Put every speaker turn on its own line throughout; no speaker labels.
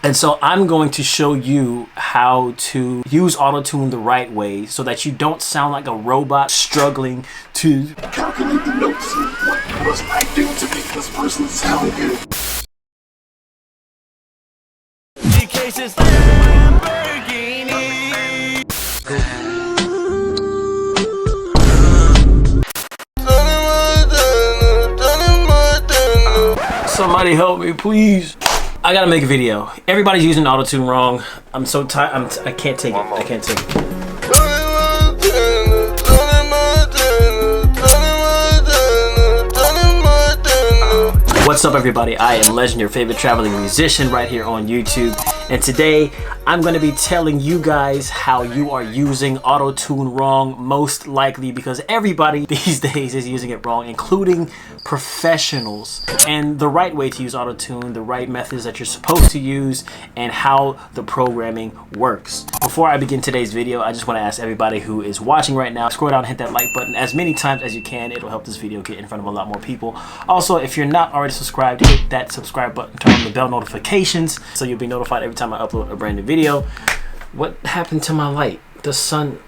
And so I'm going to show you how to use AUTOTUNE the right way so that you don't sound like a robot struggling to
calculate the notes. What must I do to make this person sound good?
Somebody help me, please. I gotta make a video. Everybody's using AUTOTUNE wrong. I'm so tired. I can't take it. I can't take it. What's up, everybody? I am Legend, your favorite traveling musician, right here on YouTube. And today, I'm going to be telling you guys how you are using AUTOTUNE wrong, most likely because everybody these days is using it wrong, including professionals. And the right way to use AUTOTUNE, the right methods that you're supposed to use, and how the programming works. Before I begin today's video, I just want to ask everybody who is watching right now, scroll down and hit that like button as many times as you can. It'll help this video get in front of a lot more people. Also, if you're not already subscribed, hit that subscribe button, turn on the bell notifications so you'll be notified every time I upload a brand new video. What happened to my light? The sun.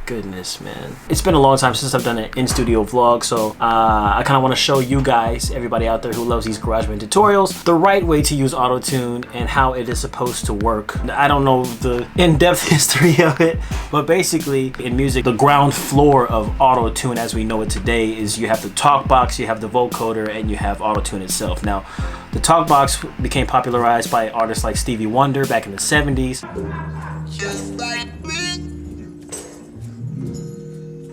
Goodness, man. It's been a long time since I've done an in-studio vlog, so I kind of want to show you guys, everybody out there who loves these Garageband tutorials, the right way to use AUTOTUNE and how it is supposed to work. I don't know the in-depth history of it, but basically in music, the ground floor of AUTOTUNE as we know it today is you have the talkbox, you have the vocoder, and you have AUTOTUNE itself. Now, the talkbox became popularized by artists like Stevie Wonder back in the 70s.
Just like me.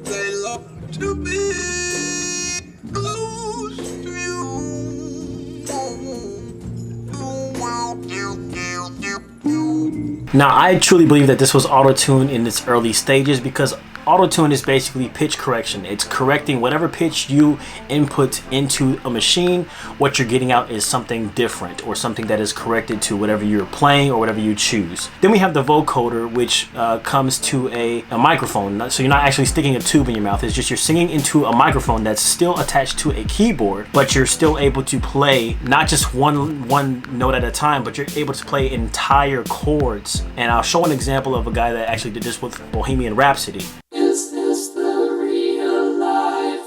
They love to be close to you.
Now, I truly believe that this was AUTOTUNE in its early stages because AUTOTUNE is basically pitch correction. It's correcting whatever pitch you input into a machine. What you're getting out is something different or something that is corrected to whatever you're playing or whatever you choose. Then we have the vocoder, which comes to a microphone. So you're not actually sticking a tube in your mouth. It's just you're singing into a microphone that's still attached to a keyboard, but you're still able to play not just one note at a time, but you're able to play entire chords. And I'll show an example of a guy that actually did this with Bohemian Rhapsody.
Is this the real life?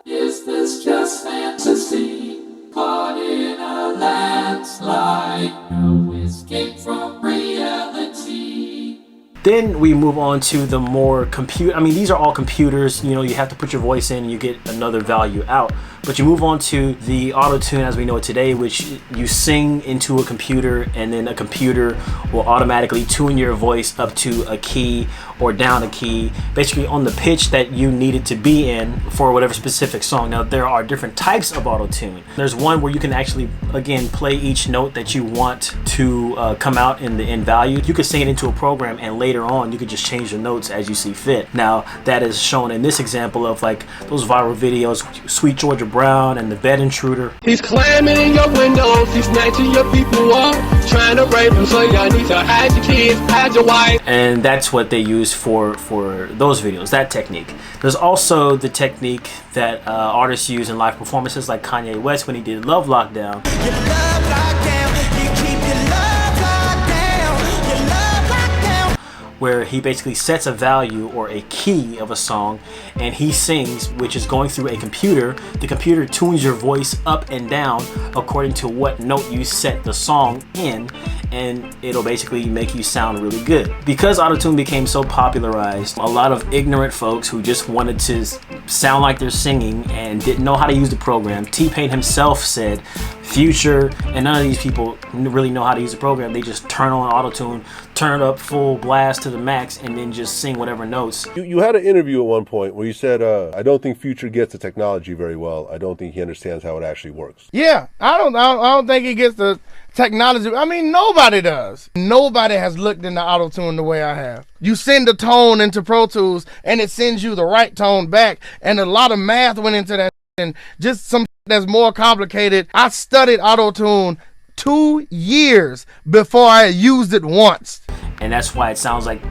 Is this just fantasy? Caught in a landslide, no escape from reality.
Then we move on to the more these are all computers, you know, you have to put your voice in and you get another value out. But you move on to the AUTOTUNE as we know it today, which you sing into a computer and then a computer will automatically tune your voice up to a key or down a key, basically on the pitch that you need it to be in for whatever specific song. Now, there are different types of AUTOTUNE. There's one where you can actually, again, play each note that you want to come out in the end value. You could sing it into a program and later on you could just change the notes as you see fit. Now, that is shown in this example of like those viral videos, Sweet Georgia Brown and the Bed Intruder.
He's climbing in your windows, he's snatching your people up, trying to rape them, so y'all need to hide your kids, hide your wife.
And that's what they use for those videos, that technique. There's also the technique that artists use in live performances like Kanye West when he did Love Lockdown.
Your love lockdown, you keep your love lockdown, your love lockdown.
Where he basically sets a value or a key of a song and he sings, which is going through a computer. The computer tunes your voice up and down according to what note you set the song in, and it'll basically make you sound really good. Because AUTOTUNE became so popularized, a lot of ignorant folks who just wanted to sound like they're singing and didn't know how to use the program. T-Pain himself said Future and none of these people really know how to use the program. They just turn on AUTOTUNE, turn it up full blast to the max, and then just sing whatever notes.
You had an interview at one point where you said, I don't think Future gets the technology very well. I don't think he understands how it actually works.
Yeah, I don't think he gets the technology. I mean, nobody does. Nobody has looked into AUTOTUNE the way I have. You send a tone into Pro Tools and it sends you the right tone back, and a lot of math went into that, and just some that's more complicated. I studied AUTOTUNE 2 years before I used it once.
And that's why it sounds like a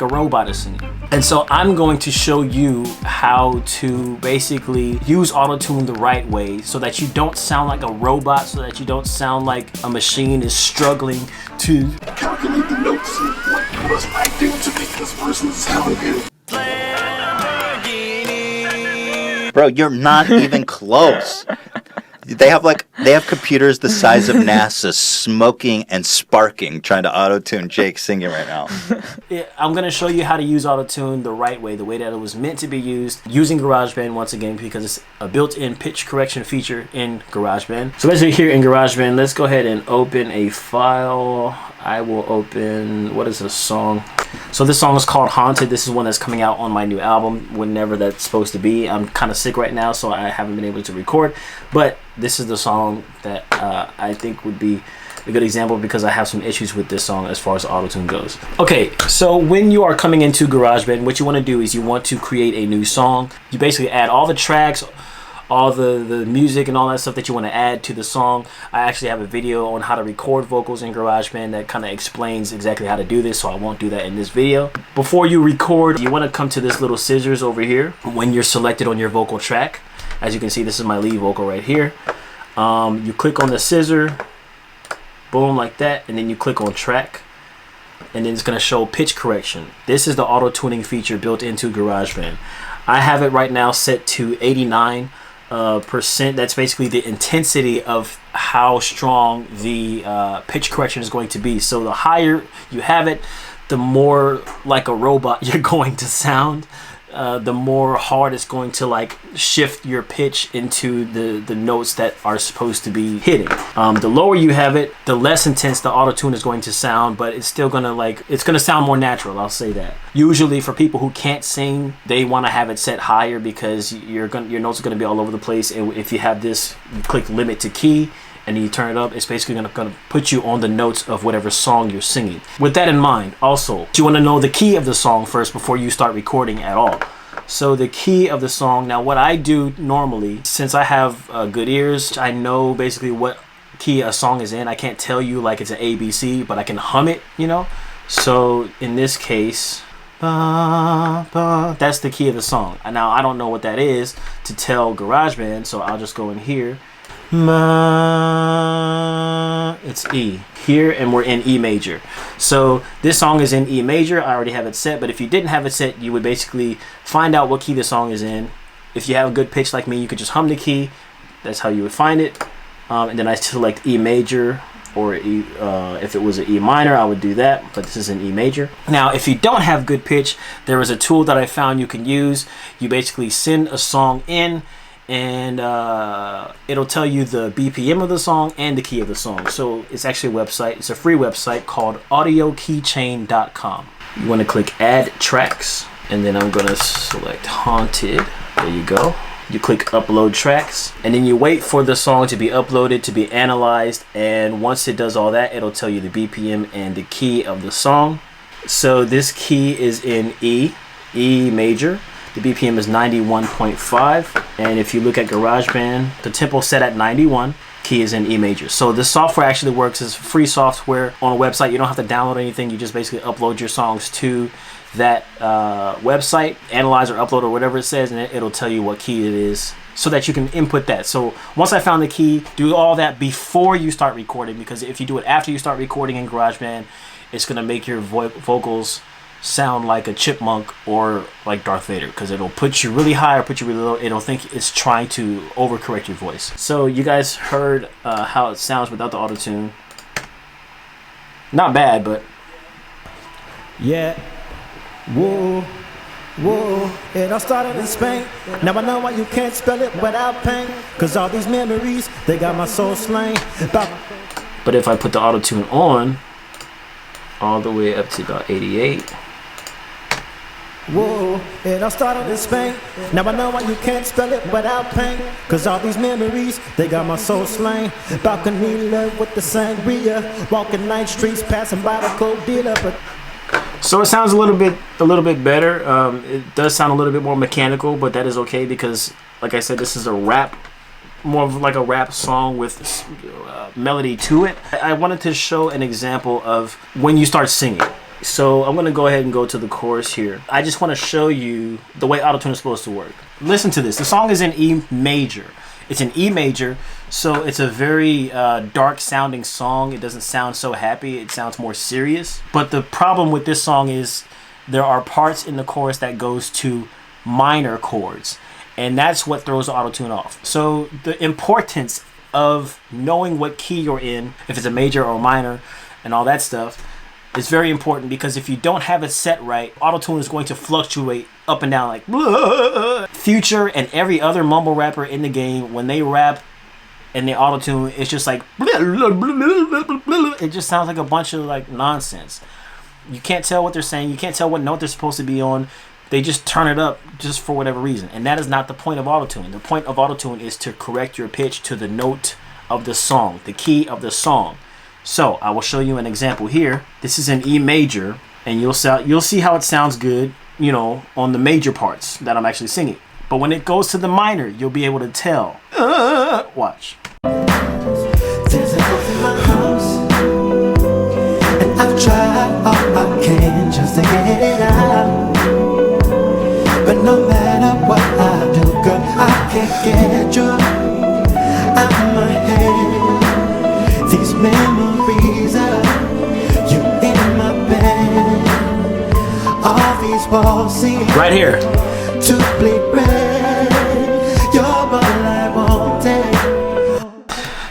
robot is singing. And so I'm going to show you how to basically use auto-tune the right way so that you don't sound like a robot, so that you don't sound like a machine is struggling to
Calculate the notes. What must I do to make this person sound good?
Bro, you're not even close. They have computers the size of NASA smoking and sparking trying to auto-tune Jake singing right now.
Yeah, I'm going to show you how to use auto-tune the right way, the way that it was meant to be used, using GarageBand once again, because it's a built-in pitch correction feature in GarageBand. So basically here in GarageBand, let's go ahead and open a file. I will open, what is this song? So this song is called Haunted. This is one that's coming out on my new album, whenever that's supposed to be. I'm kind of sick right now, so I haven't been able to record. But this is the song that I think would be a good example, because I have some issues with this song as far as auto-tune goes. Okay, so when you are coming into GarageBand, what you want to do is you want to create a new song. You basically add all the tracks, all the music and all that stuff that you want to add to the song. I actually have a video on how to record vocals in GarageBand that kind of explains exactly how to do this, so I won't do that in this video. Before you record, you want to come to this little scissors over here when you're selected on your vocal track. As you can see, this is my lead vocal right here. You click on the scissor, boom, like that, and then you click on track, and then it's going to show pitch correction. This is the auto-tuning feature built into GarageBand. I have it right now set to 89%. That's basically the intensity of how strong the pitch correction is going to be. So the higher you have it, the more like a robot you're going to sound. The more hard it's going to like shift your pitch into the notes that are supposed to be hitting. The lower you have it, the less intense the auto-tune is going to sound, but it's still gonna it's gonna sound more natural, I'll say that. Usually for people who can't sing, they want to have it set higher because your notes are gonna be all over the place, and if you have this, you click limit to key and then you turn it up, it's basically gonna put you on the notes of whatever song you're singing. With that in mind, also, you wanna know the key of the song first before you start recording at all. So the key of the song, now what I do normally, since I have good ears, I know basically what key a song is in. I can't tell you like it's an ABC, but I can hum it, you know? So in this case, that's the key of the song. Now I don't know what that is to tell GarageBand, so I'll just go in here. It's E here, and we're in E major. So this song is in E major. I already have it set, but if you didn't have it set, you would basically find out what key the song is in. If you have a good pitch like me, you could just hum the key. That's how you would find it. And then I select E major, or E, if it was an E minor, I would do that, but this is an E major. Now if you don't have good pitch, there is a tool that I found you can use. You basically send a song in, and it'll tell you the BPM of the song and the key of the song. So it's actually a website, it's a free website called audiokeychain.com. You want to click add tracks, and then I'm going to select Haunted. There you go. You click upload tracks, and then you wait for the song to be uploaded, to be analyzed, and once it does all that, it'll tell you the BPM and the key of the song. So this key is in E major. The BPM is 91.5, and if you look at GarageBand, the tempo set at 91, key is in E major. So this software actually works as free software on a website. You don't have to download anything. You just basically upload your songs to that website, analyze or upload or whatever it says, and it'll tell you what key it is so that you can input that. So once I found the key, do all that before you start recording, because if you do it after you start recording in GarageBand, it's going to make your vocals sound like a chipmunk or like Darth Vader, because it'll put you really high or put you really low. It'll think it's trying to overcorrect your voice. So you guys heard how it sounds without the auto-tune. Not bad, but
Yeah. Whoa, whoa, it all started in Spain. Now I know why you can't spell it without pain, cause all these memories, they got my soul slain.
But if I put the auto-tune on all the way up to about 88.
Whoa, it all started in Spain. Now I know why you can't spell it without pain, cause all these memories, they got my soul slain. Balcony love with the sangria, walking night streets, passing by the coke dealer, but
so it sounds a little bit better. It does sound a little bit more mechanical, but that is okay, because like I said, this is a rap, more of like a rap song with melody to it. I wanted to show an example of when you start singing. So I'm gonna go ahead and go to the chorus here. I just want to show you the way autotune is supposed to work. Listen to this. The song is in E major. It's in E major, so it's a very dark sounding song. It doesn't sound so happy. It sounds more serious. But the problem with this song is there are parts in the chorus that goes to minor chords, and that's what throws the autotune off. So the importance of knowing what key you're in, if it's a major or minor and all that stuff, is very important, because if you don't have it set right, autotune is going to fluctuate up and down like blah. Future and every other mumble rapper in the game, when they rap and they autotune, it's just like blah, blah, blah, blah, blah. It just sounds like a bunch of like nonsense. You can't tell what they're saying. You can't tell what note they're supposed to be on. They just turn it up just for whatever reason, and that is not the point of autotune. The point of autotune is to correct your pitch to the note of the song, the key of the song. So I will show you an example here. This is an E major, and you'll see how it sounds good, you know, on the major parts that I'm actually singing. But when it goes to the minor, you'll be able to tell. Watch.
There's a ghost in my house, and I've tried all I can just to get it out. But no matter what I do, girl, I can't get you out of my head. These memories of you in my bed, all these walls seem
Right here.
to bleed red. You're all I wanted.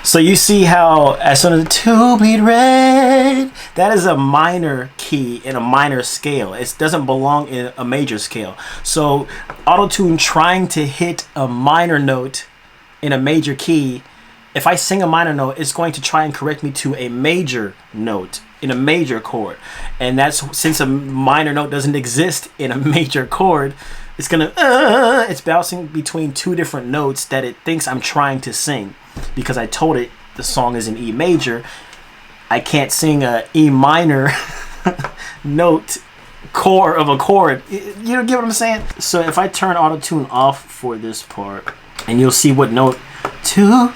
So you see how as soon as to bleed red, that is a minor key in a minor scale. It doesn't belong in a major scale. So autotune trying to hit a minor note in a major key, if I sing a minor note, it's going to try and correct me to a major note in a major chord. And that's, since a minor note doesn't exist in a major chord, it's gonna it's bouncing between two different notes that it thinks I'm trying to sing, because I told it the song is in E major. I can't sing a E minor note core of a chord. You don't get what I'm saying? So if I turn autotune off for this part, and you'll see what note. To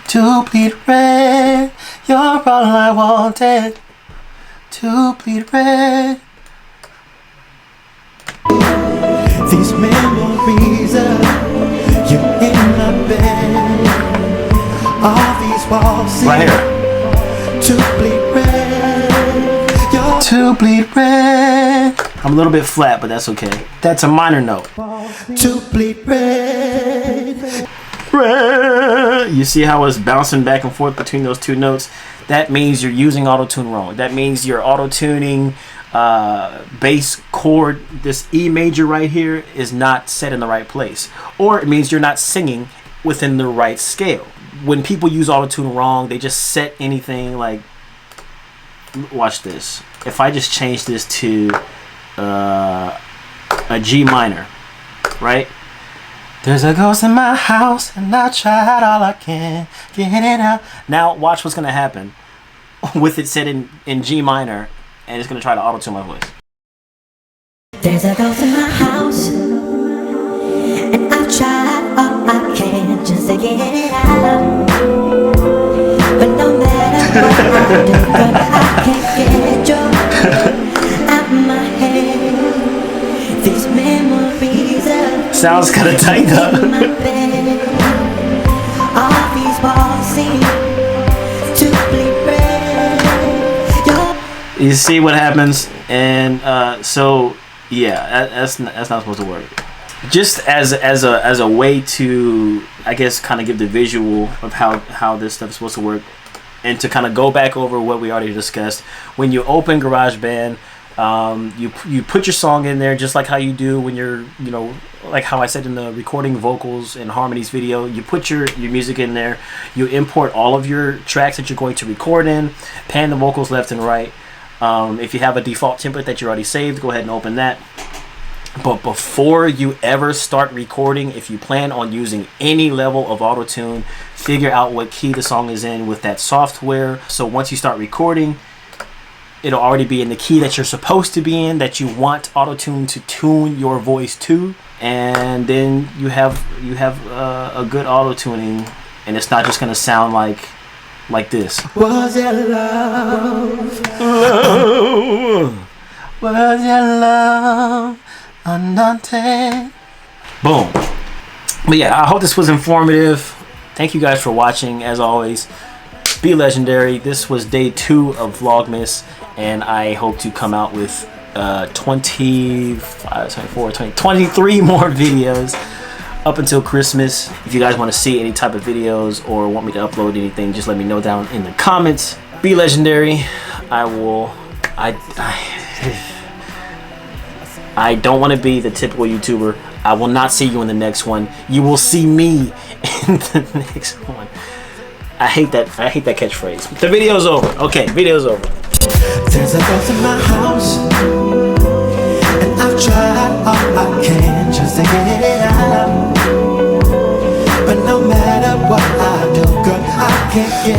bleed red, you're all I wanted. To bleed red.
These memories of you in my bed, all these walls seem
Right here.
to bleed red. You're
To bleed red. I'm a little bit flat, but that's okay. That's a minor note.
to bleed red.
You see how it's bouncing back and forth between those two notes? That means you're using autotune wrong. That means you're autotuning bass chord. This E major right here is not set in the right place. Or it means you're not singing within the right scale. When people use autotune wrong, they just set anything like, watch this. If I just change this to a G minor, right? There's a ghost in my house, and I tried all I can, get it out. Now watch what's gonna happen with it set in G minor, and it's gonna try to auto-tune my voice.
There's a ghost in my house, and I've tried all I can just to get it out. But no matter what I do, girl, I can't get you out of my head. These memories of
Sounds kind of tight though.
in my bed, all these walls seem to bleed red. You're
You see what happens, and so yeah, that's not supposed to work. Just as a way to, I guess, kind of give the visual of how this stuff is supposed to work, and to kind of go back over what we already discussed. When you open GarageBand, you put your song in there just like how you do when you're, you know, like how I said in the recording vocals and harmonies video. You put your music in there. You import all of your tracks that you're going to record in. Pan the vocals left and right. If you have a default template that you already saved, go ahead and open that. But before you ever start recording, if you plan on using any level of auto-tune, figure out what key the song is in with that software. So once you start recording, it'll already be in the key that you're supposed to be in, that you want auto-tune to tune your voice to. And then you have a good auto-tuning, and it's not just gonna sound like this.
Was it love?
Was your love undaunted? Boom. But yeah, I hope this was informative. Thank you guys for watching. As always, be legendary. This was day 2 of Vlogmas, and I hope to come out with 23 more videos up until Christmas. If you guys want to see any type of videos or want me to upload anything, just let me know down in the comments. Be legendary. I don't want to be the typical YouTuber. I will not see you in the next one. You will see me in the next one. I hate that catchphrase. The video's over. Okay, video's over.
There's a ghost in my house, and I've tried all I can just to get it out. But no matter what I do, girl, I can't get